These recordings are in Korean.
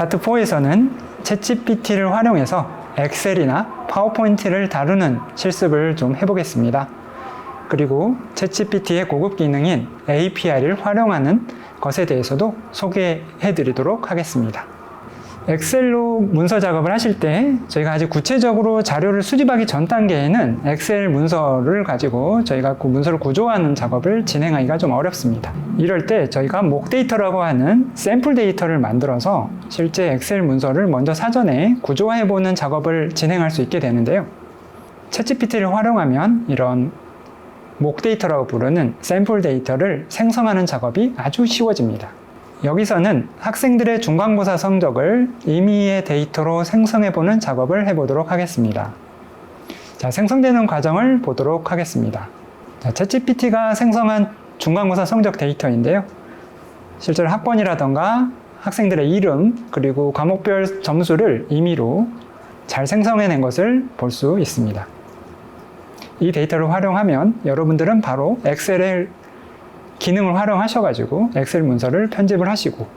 파트 4에서는 챗GPT를 활용해서 엑셀이나 파워포인트를 다루는 실습을 좀 해보겠습니다. 그리고 챗GPT의 고급 기능인 API를 활용하는 것에 대해서도 소개해 드리도록 하겠습니다. 엑셀로 문서 작업을 하실 때 저희가 아직 구체적으로 자료를 수집하기 전 단계에는 엑셀 문서를 가지고 저희가 그 문서를 구조하는 작업을 진행하기가 좀 어렵습니다. 이럴 때 저희가 목 데이터라고 하는 샘플 데이터를 만들어서 실제 엑셀 문서를 먼저 사전에 구조화해보는 작업을 진행할 수 있게 되는데요. 챗GPT를 활용하면 이런 목 데이터라고 부르는 샘플 데이터를 생성하는 작업이 아주 쉬워집니다. 여기서는 학생들의 중간고사 성적을 임의의 데이터로 생성해보는 작업을 해보도록 하겠습니다. 자, 생성되는 과정을 보도록 하겠습니다. 자, 챗GPT가 생성한 중간고사 성적 데이터인데요. 실제로 학번이라던가 학생들의 이름 그리고 과목별 점수를 임의로 잘 생성해낸 것을 볼 수 있습니다. 이 데이터를 활용하면 여러분들은 바로 엑셀의 기능을 활용하셔가지고 엑셀 문서를 편집을 하시고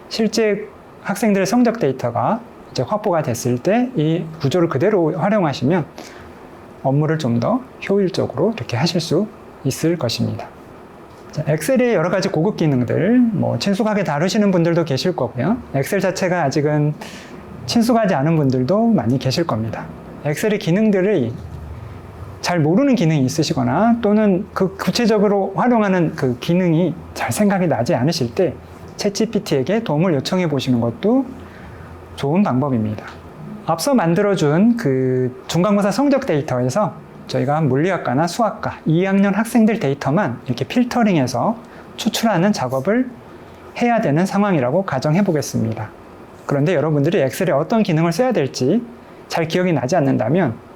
실제 학생들의 성적 데이터가 이제 확보가 됐을 때 이 구조를 그대로 활용하시면 업무를 좀 더 효율적으로 이렇게 하실 수 있을 것입니다. 자, 엑셀의 여러 가지 고급 기능들, 친숙하게 다루시는 분들도 계실 거고요. 엑셀 자체가 아직은 친숙하지 않은 분들도 많이 계실 겁니다. 엑셀의 기능들이 잘 모르는 기능이 있으시거나 또는 그 구체적으로 활용하는 그 기능이 잘 생각이 나지 않으실 때 챗GPT에게 도움을 요청해 보시는 것도 좋은 방법입니다. 앞서 만들어준 그 중간고사 성적 데이터에서 저희가 물리학과나 수학과 2학년 학생들 데이터만 이렇게 필터링해서 추출하는 작업을 해야 되는 상황이라고 가정해 보겠습니다. 그런데 여러분들이 엑셀에 어떤 기능을 써야 될지 잘 기억이 나지 않는다면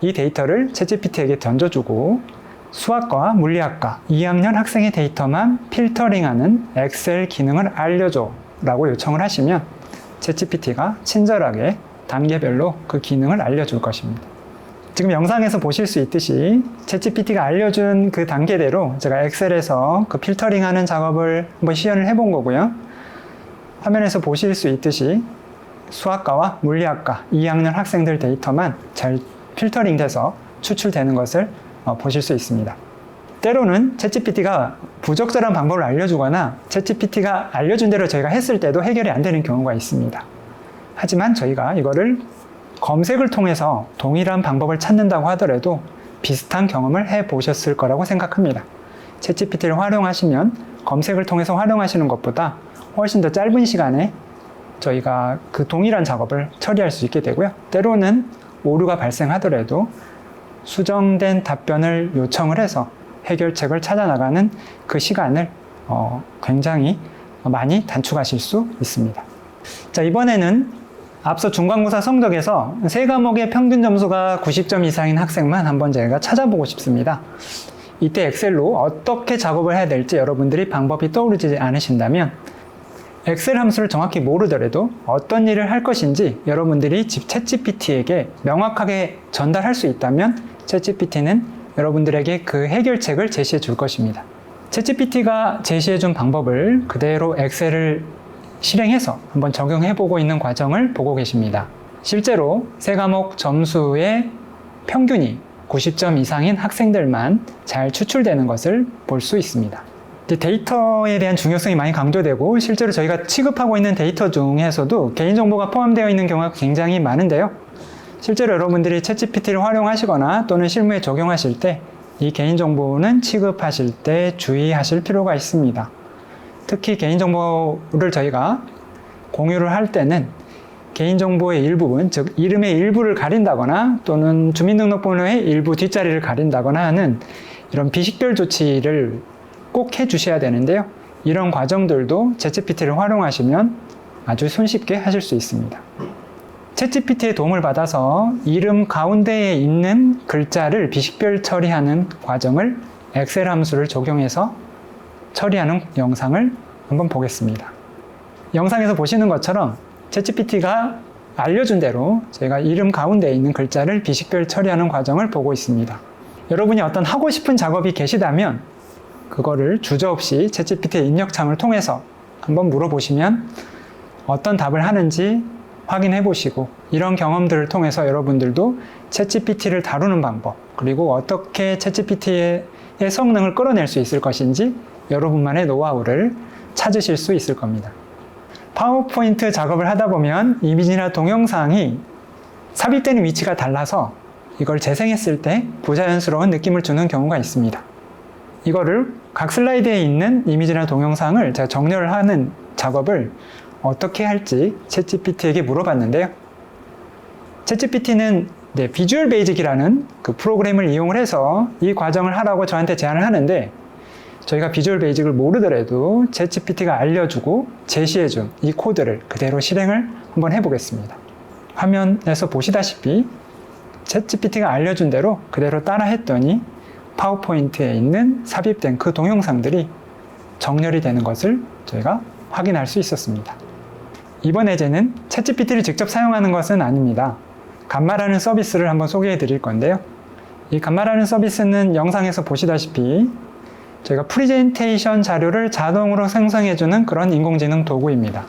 이 데이터를 챗GPT에게 던져주고 수학과 물리학과 2학년 학생의 데이터만 필터링하는 엑셀 기능을 알려줘 라고 요청을 하시면 챗GPT가 친절하게 단계별로 그 기능을 알려줄 것입니다. 지금 영상에서 보실 수 있듯이 챗GPT가 알려준 그 단계대로 제가 엑셀에서 그 필터링하는 작업을 한번 시연을 해본 거고요. 화면에서 보실 수 있듯이 수학과와 물리학과 2학년 학생들 데이터만 잘 필터링 돼서 추출되는 것을 보실 수 있습니다. 때로는 챗GPT가 부적절한 방법을 알려주거나 챗GPT가 알려준 대로 저희가 했을 때도 해결이 안 되는 경우가 있습니다. 하지만 저희가 이거를 검색을 통해서 동일한 방법을 찾는다고 하더라도 비슷한 경험을 해보셨을 거라고 생각합니다. 챗GPT를 활용하시면 검색을 통해서 활용하시는 것보다 훨씬 더 짧은 시간에 저희가 그 동일한 작업을 처리할 수 있게 되고요. 때로는 오류가 발생하더라도 수정된 답변을 요청을 해서 해결책을 찾아 나가는 그 시간을 굉장히 많이 단축하실 수 있습니다. 자, 이번에는 앞서 중간고사 성적에서 세 과목의 평균 점수가 90점 이상인 학생만 한번 제가 찾아보고 싶습니다. 이때 엑셀로 어떻게 작업을 해야 될지 여러분들이 방법이 떠오르지 않으신다면 엑셀 함수를 정확히 모르더라도 어떤 일을 할 것인지 여러분들이 챗GPT에게 명확하게 전달할 수 있다면 챗GPT는 여러분들에게 그 해결책을 제시해 줄 것입니다. 챗GPT가 제시해 준 방법을 그대로 엑셀을 실행해서 한번 적용해 보고 있는 과정을 보고 계십니다. 실제로 세 과목 점수의 평균이 90점 이상인 학생들만 잘 추출되는 것을 볼 수 있습니다. 데이터에 대한 중요성이 많이 강조되고 실제로 저희가 취급하고 있는 데이터 중에서도 개인정보가 포함되어 있는 경우가 굉장히 많은데요. 실제로 여러분들이 챗GPT를 활용하시거나 또는 실무에 적용하실 때 이 개인정보는 취급하실 때 주의하실 필요가 있습니다. 특히 개인정보를 저희가 공유를 할 때는 개인정보의 일부분, 즉 이름의 일부를 가린다거나 또는 주민등록번호의 일부 뒷자리를 가린다거나 하는 이런 비식별 조치를 꼭 해주셔야 되는데요. 이런 과정들도 챗GPT를 활용하시면 아주 손쉽게 하실 수 있습니다. 챗GPT의 도움을 받아서 이름 가운데에 있는 글자를 비식별 처리하는 과정을 엑셀 함수를 적용해서 처리하는 영상을 한번 보겠습니다. 영상에서 보시는 것처럼 챗GPT가 알려준 대로 저희가 이름 가운데에 있는 글자를 비식별 처리하는 과정을 보고 있습니다. 여러분이 어떤 하고 싶은 작업이 계시다면 그거를 주저없이 챗GPT의 입력창을 통해서 한번 물어보시면 어떤 답을 하는지 확인해 보시고 이런 경험들을 통해서 여러분들도 챗GPT를 다루는 방법 그리고 어떻게 챗GPT의 성능을 끌어낼 수 있을 것인지 여러분만의 노하우를 찾으실 수 있을 겁니다. 파워포인트 작업을 하다 보면 이미지나 동영상이 삽입되는 위치가 달라서 이걸 재생했을 때 부자연스러운 느낌을 주는 경우가 있습니다. 이거를 각 슬라이드에 있는 이미지나 동영상을 제가 정렬을 하는 작업을 어떻게 할지 챗GPT에게 물어봤는데요. 챗GPT는 비주얼 베이직이라는 그 프로그램을 이용을 해서 이 과정을 하라고 저한테 제안을 하는데 저희가 비주얼 베이직을 모르더라도 챗GPT가 알려주고 제시해준 이 코드를 그대로 실행을 한번 해보겠습니다. 화면에서 보시다시피 챗GPT가 알려준 대로 그대로 따라 했더니 파워포인트에 있는 삽입된 그 동영상들이 정렬이 되는 것을 저희가 확인할 수 있었습니다. 이번 예제는 챗GPT를 직접 사용하는 것은 아닙니다. 감마라는 서비스를 한번 소개해 드릴 건데요. 이 감마라는 서비스는 영상에서 보시다시피 저희가 프레젠테이션 자료를 자동으로 생성해주는 그런 인공지능 도구입니다.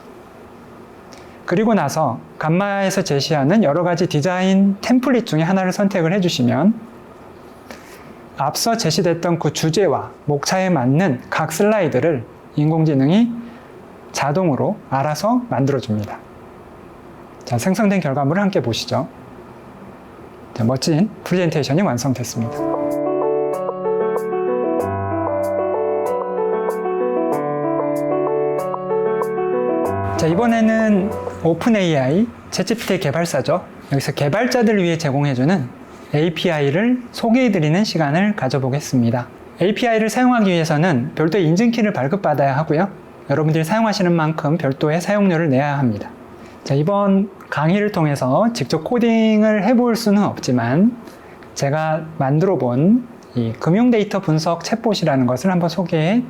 그리고 나서 감마에서 제시하는 여러 가지 디자인 템플릿 중에 하나를 선택을 해주시면 앞서 제시됐던 그 주제와 목차에 맞는 각 슬라이드를 인공지능이 자동으로 알아서 만들어줍니다. 자, 생성된 결과물을 함께 보시죠. 자, 멋진 프레젠테이션이 완성됐습니다. 자, 이번에는 오픈AI, 챗GPT 개발사죠. 여기서 개발자들을 위해 제공해주는 API를 소개해드리는 시간을 가져보겠습니다. API를 사용하기 위해서는 별도의 인증키를 발급받아야 하고요. 여러분들이 사용하시는 만큼 별도의 사용료를 내야 합니다. 자, 이번 강의를 통해서 직접 코딩을 해볼 수는 없지만 제가 만들어 본 이 금융 데이터 분석 챗봇이라는 것을 한번 소개해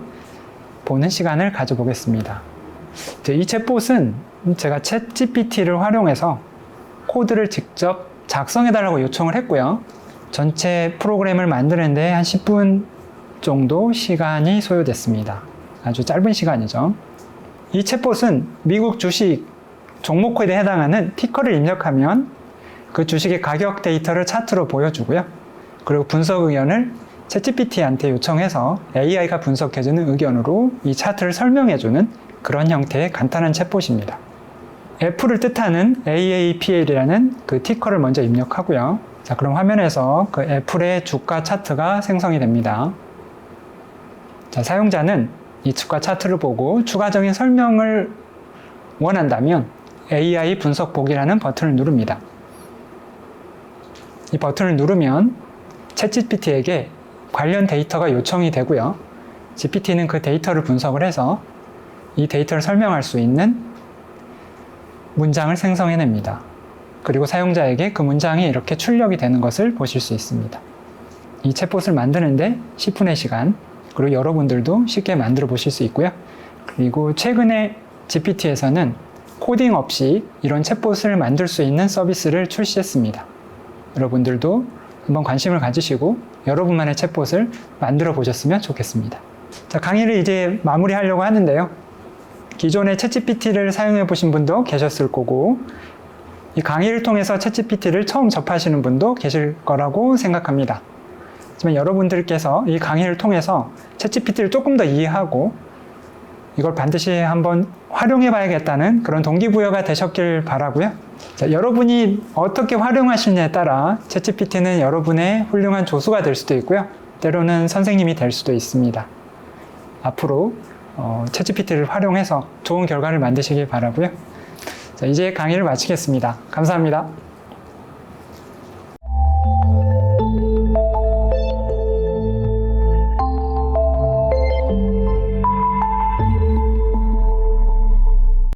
보는 시간을 가져보겠습니다. 이 챗봇은 제가 챗GPT를 활용해서 코드를 직접 작성해달라고 요청을 했고요. 전체 프로그램을 만드는데 한 10분 정도 시간이 소요됐습니다. 아주 짧은 시간이죠. 이 챗봇은 미국 주식 종목 코드에 해당하는 티커를 입력하면 그 주식의 가격 데이터를 차트로 보여주고요. 그리고 분석 의견을 챗GPT한테 요청해서 AI가 분석해주는 의견으로 이 차트를 설명해주는 그런 형태의 간단한 챗봇입니다. 애플을 뜻하는 AAPL이라는 그 티커를 먼저 입력하고요. 자, 그럼 화면에서 그 애플의 주가 차트가 생성이 됩니다. 자, 사용자는 이 주가 차트를 보고 추가적인 설명을 원한다면 AI 분석 보기라는 버튼을 누릅니다. 이 버튼을 누르면 챗GPT에게 관련 데이터가 요청이 되고요. GPT는 그 데이터를 분석을 해서 이 데이터를 설명할 수 있는 문장을 생성해냅니다. 그리고 사용자에게 그 문장이 이렇게 출력이 되는 것을 보실 수 있습니다. 이 챗봇을 만드는데 10분의 시간, 그리고 여러분들도 쉽게 만들어 보실 수 있고요. 그리고 최근에 GPT에서는 코딩 없이 이런 챗봇을 만들 수 있는 서비스를 출시했습니다. 여러분들도 한번 관심을 가지시고 여러분만의 챗봇을 만들어 보셨으면 좋겠습니다. 자, 강의를 이제 마무리하려고 하는데요. 기존에 챗GPT를 사용해 보신 분도 계셨을 거고 이 강의를 통해서 챗GPT를 처음 접하시는 분도 계실 거라고 생각합니다. 하지만 여러분들께서 이 강의를 통해서 챗GPT를 조금 더 이해하고 이걸 반드시 한번 활용해 봐야겠다는 그런 동기부여가 되셨길 바라고요. 자, 여러분이 어떻게 활용하시느냐에 따라 챗GPT는 여러분의 훌륭한 조수가 될 수도 있고요. 때로는 선생님이 될 수도 있습니다. 앞으로 챗GPT를 활용해서 좋은 결과를 만드시길 바라고요. 자, 이제 강의를 마치겠습니다. 감사합니다.